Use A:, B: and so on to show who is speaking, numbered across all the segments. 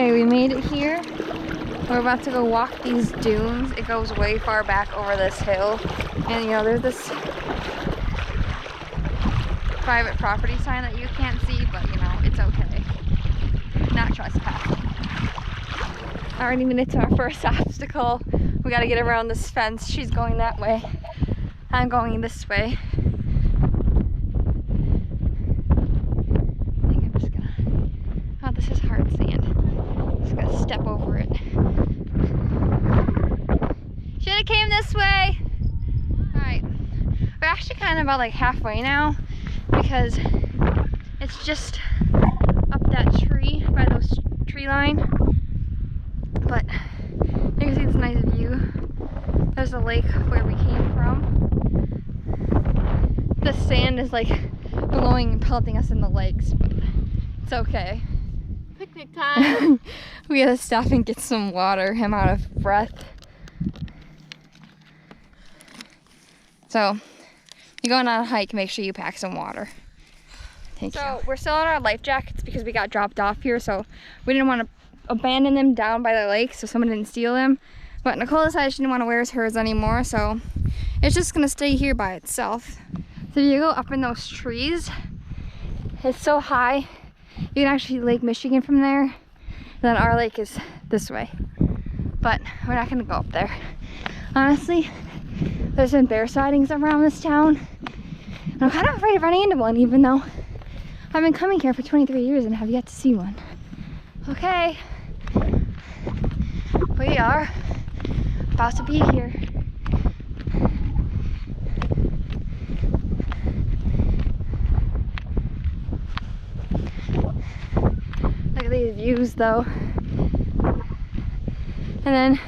A: Okay, we made it here. We're about to go walk these dunes. It goes way far back over this hill. And you know, there's this private property sign that you can't see, but you know, it's okay. Not trespassing. Already made it to our first obstacle. We gotta get around this fence. She's going that way. I'm going this way. I think I'm just gonna, oh, this is hard sand. Just gonna step over it. Should've came this way. All right, we're actually kind of about like halfway now because it's just up that tree by those tree line. But you can see this nice view. There's a lake where we came from. The sand is like blowing and pelting us in the legs, but it's okay.
B: Picnic time.
A: We gotta stop and get some water. I'm out of breath. So, you're going on a hike, make sure you pack some water. Thank you. So, we're still in our life jackets because we got dropped off here, so we didn't want to abandon them down by the lake so someone didn't steal them. But Nicole decided she didn't want to wear hers anymore, so it's just gonna stay here by itself. So if you go up in those trees, it's so high, you can actually see Lake Michigan from there. And then our lake is this way. But we're not gonna go up there. Honestly, there's been bear sightings around this town. And I'm kind of afraid of running into one, even though I've been coming here for 23 years and have yet to see one. Okay, we are about to be here. Look at these views though. And then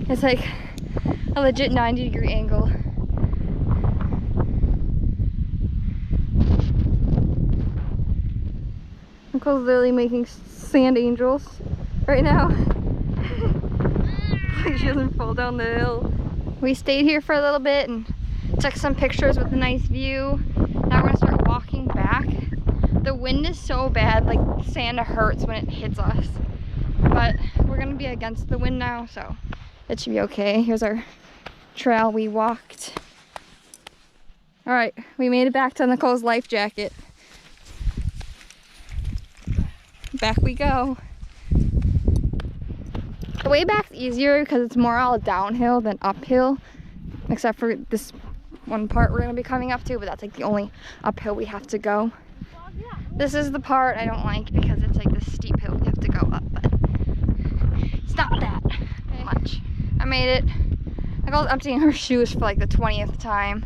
A: it's like a legit 90-degree angle. Nicole's literally making sand angels right now. She doesn't fall down the hill. We stayed here for a little bit and took some pictures with a nice view. Now we're gonna start walking back. The wind is so bad, like sand hurts when it hits us. But we're gonna be against the wind now, so it should be okay. Here's our trail we walked. All right, we made it back to Nicole's life jacket. Back we go. The way back's easier because it's more all downhill than uphill, except for this one part we're gonna be coming up to, but that's like the only uphill we have to go. This is the part I don't like because it's like this steep hill we have to go up, but it's not that much. I made it. Nicole's emptying her shoes for like the 20th time.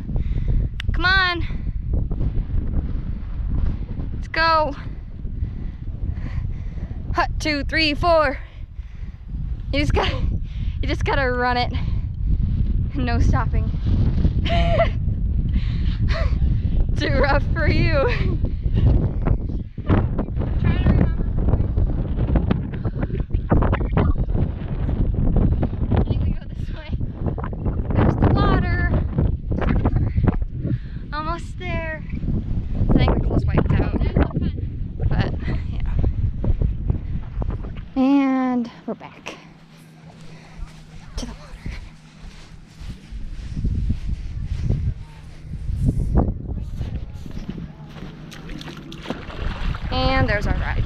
A: Come on. Let's go. Hut, 2, 3, 4. You just gotta run it. No stopping. Too rough for you. Almost there. I think we're close wiped out. But, yeah. And we're back to the water. And there's our ride.